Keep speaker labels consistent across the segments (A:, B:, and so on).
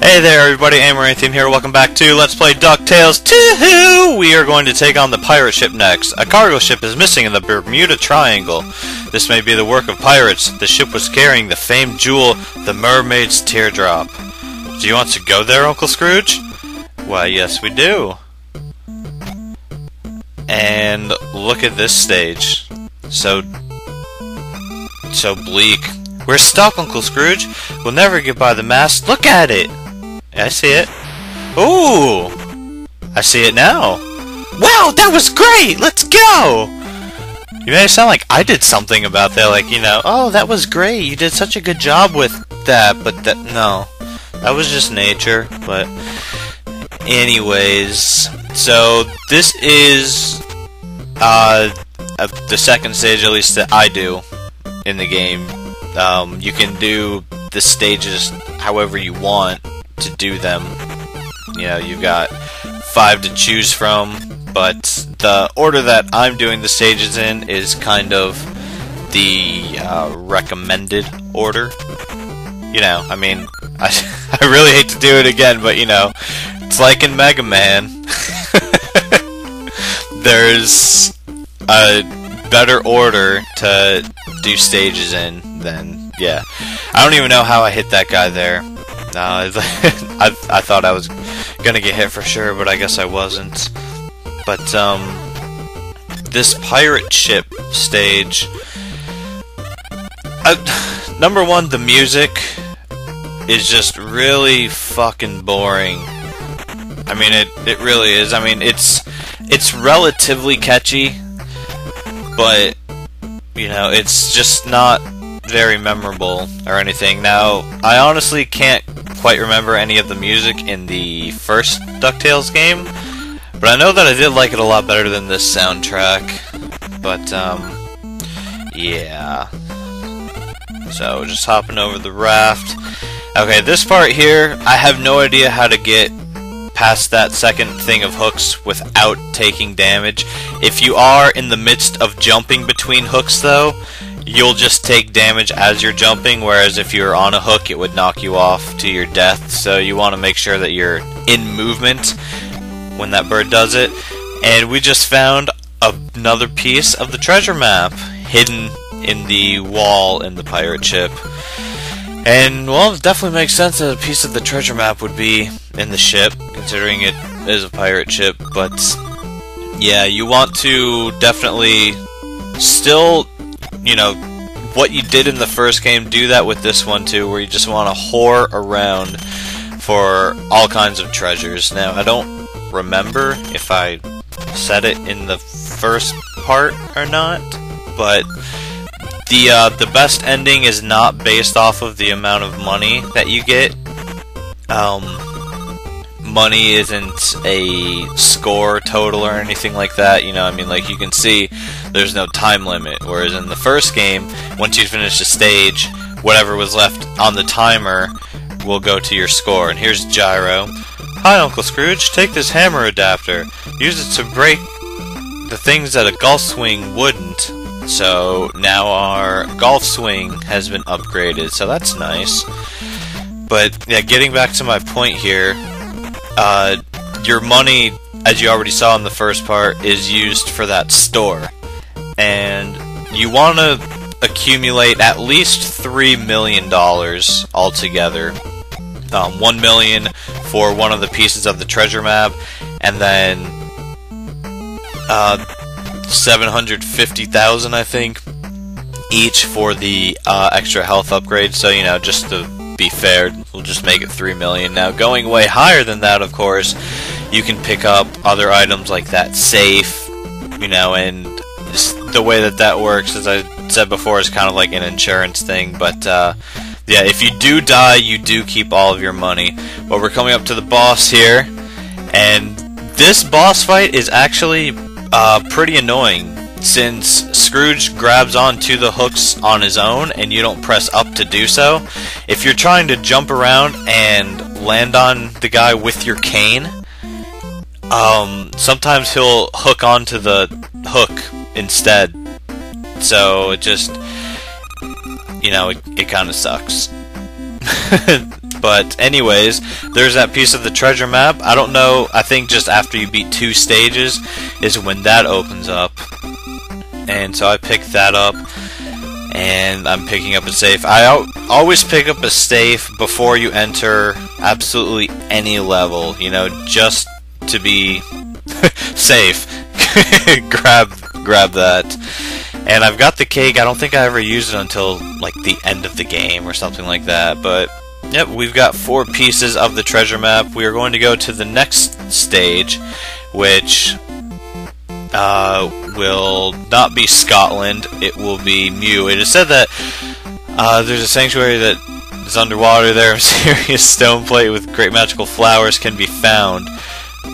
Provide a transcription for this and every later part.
A: Hey there everybody, Amaranthine here, welcome back to Let's Play DuckTales 2! We are going to take on the pirate ship next. A cargo ship is missing in the Bermuda Triangle. This may be the work of pirates. The ship was carrying the famed jewel, the Mermaid's Teardrop. Do you want to go there, Uncle Scrooge? Why, yes we do. And look at this stage. So bleak. We're stuck, Uncle Scrooge. We'll never get by the mast. Look at it! I see it. Ooh! I see it now. Wow, that was great! Let's go! You made it sound like I did something about that, like, you know, oh, that was great, you did such a good job with that, but no. That was just nature, but anyways, so this is the second stage, at least that I do in the game. You can do the stages however you want to do them. You know, you've got 5 to choose from, but the order that I'm doing the stages in is kind of the recommended order. You know, I mean, I really hate to do it again, but you know, it's like in Mega Man. There's a better order to do stages in than, yeah. I don't even know how I hit that guy there. I thought I was gonna get hit for sure, but I guess I wasn't. But this pirate ship stage, number one, the music is just really fucking boring. I mean, it really is. I mean, it's relatively catchy, but you know, it's just not very memorable or anything. Now, I honestly can't quite remember any of the music in the first DuckTales game, but I know that I did like it a lot better than this soundtrack. But yeah. So just hopping over the raft. Okay, this part here, I have no idea how to get past that second thing of hooks without taking damage. If you are in the midst of jumping between hooks though, you'll just take damage as you're jumping, whereas if you're on a hook it would knock you off to your death. So you want to make sure that you're in movement when that bird does it. And we just found another piece of the treasure map hidden in the wall in the pirate ship. And, well, it definitely makes sense that a piece of the treasure map would be in the ship, considering it is a pirate ship. But, yeah, you want to definitely still, you know, what you did in the first game, do that with this one too, where you just want to whore around for all kinds of treasures. Now, I don't remember if I said it in the first part or not, but the best ending is not based off of the amount of money that you get. Money isn't a score total or anything like that, you know, I mean, like, you can see there's no time limit, whereas in the first game, once you finish a stage, whatever was left on the timer will go to your score. And here's Gyro. Hi, Uncle Scrooge, take this hammer adapter. Use it to break the things that a golf swing wouldn't. So now our golf swing has been upgraded, so that's nice. But yeah, getting back to my point here, your money, as you already saw in the first part, is used for that store. And you want to accumulate at least $3 million altogether. 1 million for one of the pieces of the treasure map, and then 750,000, I think, each for the extra health upgrade. So, you know, just to be fair, we'll just make it 3 million. Now, going way higher than that, of course, you can pick up other items like that safe, you know, and the way that works, as I said before, is kind of like an insurance thing. But yeah, if you do die, you do keep all of your money. But we're coming up to the boss here, and this boss fight is actually pretty annoying, since Scrooge grabs onto the hooks on his own and you don't press up to do so. If you're trying to jump around and land on the guy with your cane, sometimes he'll hook onto the hook instead. So it just, you know, it kind of sucks. But anyways, there's that piece of the treasure map. I don't know, I think just after you beat 2 stages is when that opens up. And so I picked that up, and I'm picking up a safe. I always pick up a safe before you enter absolutely any level, you know, just to be safe. grab that. And I've got the cake. I don't think I ever used it until like the end of the game or something like that, but yep, we've got 4 pieces of the treasure map. We are going to go to the next stage, which will not be Scotland, it will be Mew. It is said that there's a sanctuary that is underwater there. A mysterious stone plate with great magical flowers can be found.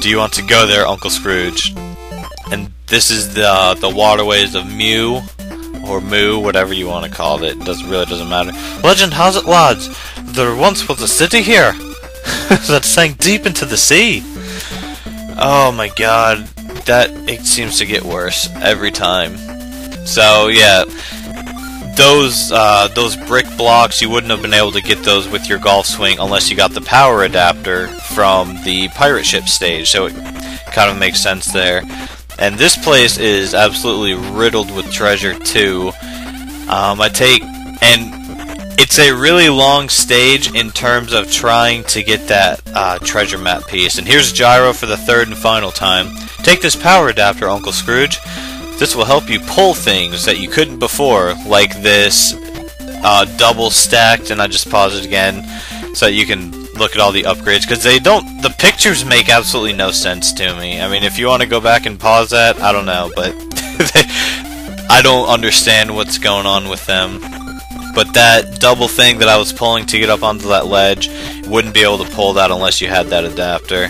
A: Do you want to go there, Uncle Scrooge? And this is the waterways of Mew, or Moo, whatever you want to call it. Really doesn't matter. Legend has it, lads, there once was a city here that sank deep into the sea. Oh my god, that it seems to get worse every time. So yeah, those brick blocks, you wouldn't have been able to get those with your golf swing unless you got the power adapter from the pirate ship stage. So it kind of makes sense there. And this place is absolutely riddled with treasure too. And it's a really long stage in terms of trying to get that treasure map piece. And here's Gyro for the 3rd and final time. Take this power adapter, Uncle Scrooge. This will help you pull things that you couldn't before, like this double stacked, and I just pause it again so that you can look at all the upgrades, because the pictures make absolutely no sense to me. I mean, if you want to go back and pause that, I don't know, but I don't understand what's going on with them. But that double thing that I was pulling to get up onto that ledge, wouldn't be able to pull that unless you had that adapter.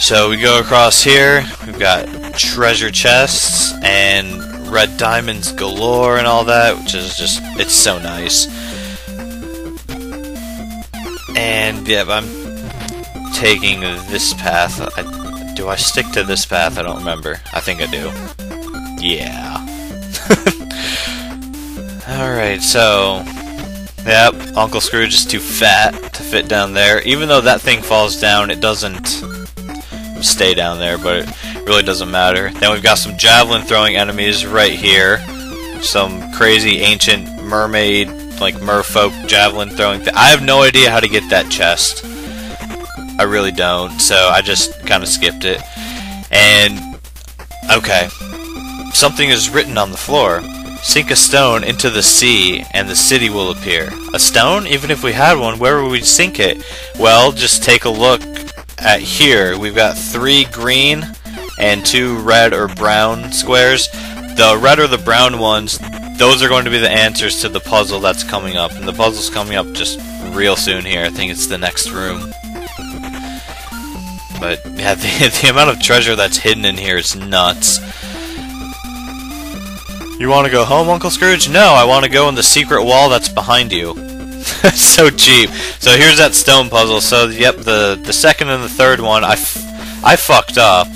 A: So we go across here, we've got treasure chests and red diamonds galore and all that, which is just, it's so nice. And yeah, I'm taking this path. Do I stick to this path? I don't remember. I think I do. Yeah. Alright, so yep, Uncle Scrooge is too fat to fit down there. Even though that thing falls down, it doesn't stay down there, but it really doesn't matter. Then we've got some javelin throwing enemies right here. Some crazy ancient mermaid, like merfolk javelin throwing thing. I have no idea how to get that chest. I really don't, so I just kind of skipped it. And okay, something is written on the floor. Sink a stone into the sea and the city will appear. A stone? Even if we had one, where would we sink it? Well, just take a look at here. We've got 3 green and 2 red or brown squares. The red or the brown ones, those are going to be the answers to the puzzle that's coming up. And the puzzle's coming up just real soon here. I think it's the next room. But yeah, the amount of treasure that's hidden in here is nuts. You want to go home, Uncle Scrooge? No, I want to go in the secret wall that's behind you. So cheap. So here's that stone puzzle. So yep, the second and the third one, I fucked up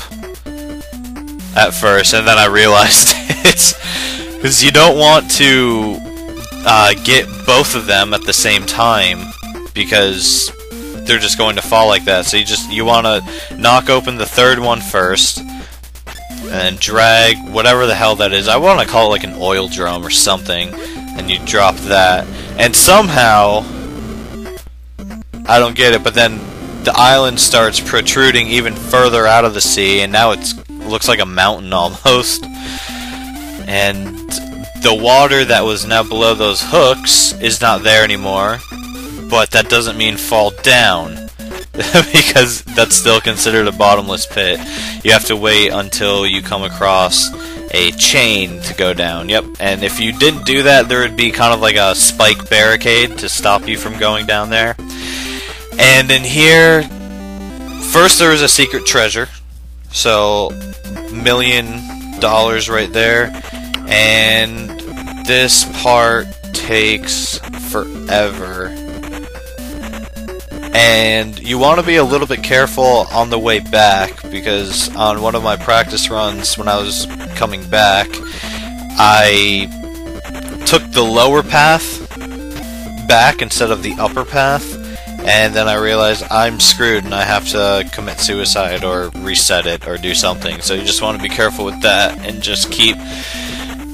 A: at first, and then I realized it's because you don't want to get both of them at the same time, because they're just going to fall like that. So you want to knock open the third one first, and drag whatever the hell that is. I want to call it like an oil drum or something, and you drop that, and somehow I don't get it, but then the island starts protruding even further out of the sea, and now it looks like a mountain almost. And the water that was now below those hooks is not there anymore, but that doesn't mean fall down, because that's still considered a bottomless pit. You have to wait until you come across a chain to go down. Yep, and if you didn't do that, there would be kind of like a spike barricade to stop you from going down there. And in here, first there is a secret treasure, so $1 million right there, and this part takes forever. And you want to be a little bit careful on the way back, because on one of my practice runs when I was coming back, I took the lower path back instead of the upper path, and then I realized I'm screwed and I have to commit suicide or reset it or do something. So you just want to be careful with that and just keep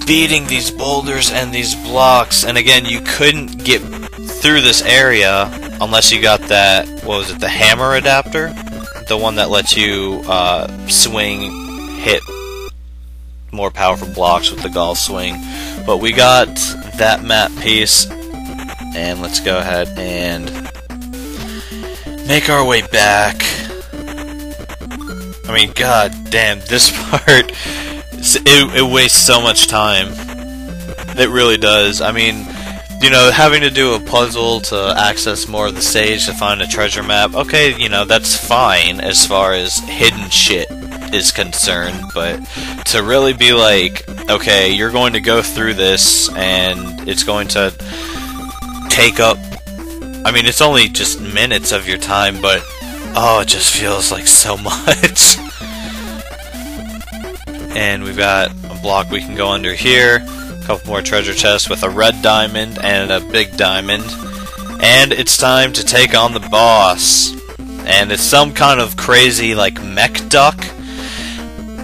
A: beating these boulders and these blocks. And again, you couldn't get through this area unless you got that, what was it, the hammer adapter? The one that lets you swing, hit more powerful blocks with the golf swing. But we got that map piece, and let's go ahead and make our way back. I mean, god damn, this part, it wastes so much time. It really does. I mean, you know, having to do a puzzle to access more of the stage to find a treasure map, okay, you know, that's fine as far as hidden shit is concerned, but to really be like, okay, you're going to go through this and it's going to take up, I mean, it's only just minutes of your time, but oh, it just feels like so much. And we've got a block we can go under here. Couple more treasure chests with a red diamond and a big diamond, and it's time to take on the boss. And it's some kind of crazy like mech duck.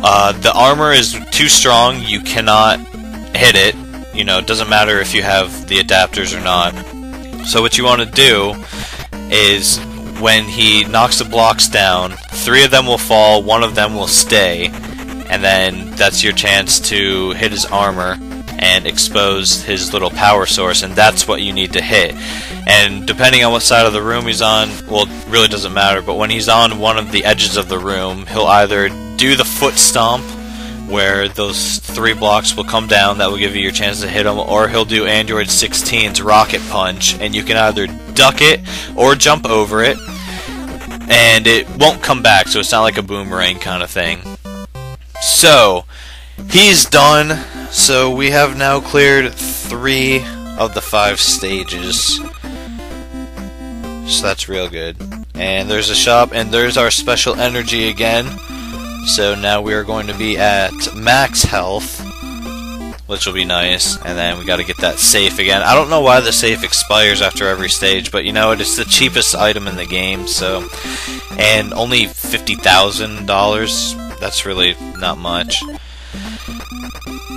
A: The armor is too strong, you cannot hit it. You know, it doesn't matter if you have the adapters or not. So what you want to do is when he knocks the blocks down, 3 of them will fall, 1 of them will stay, and then that's your chance to hit his armor and expose his little power source, and that's what you need to hit. And depending on what side of the room he's on, well, it really doesn't matter, but when he's on one of the edges of the room, he'll either do the foot stomp, where those 3 blocks will come down, that will give you your chance to hit him, or he'll do Android 16's rocket punch, and you can either duck it or jump over it, and it won't come back, so it's not like a boomerang kind of thing. So, he's done. So we have now cleared 3 of the 5 stages. So that's real good. And there's a shop, and there's our special energy again. So now we are going to be at max health, which will be nice. And then we got to get that safe again. I don't know why the safe expires after every stage, but you know what? It's the cheapest item in the game. So, and only $50,000. That's really not much.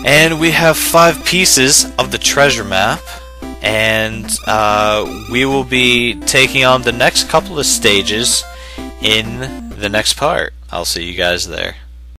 A: And we have 5 pieces of the treasure map, and we will be taking on the next couple of stages in the next part. I'll see you guys there.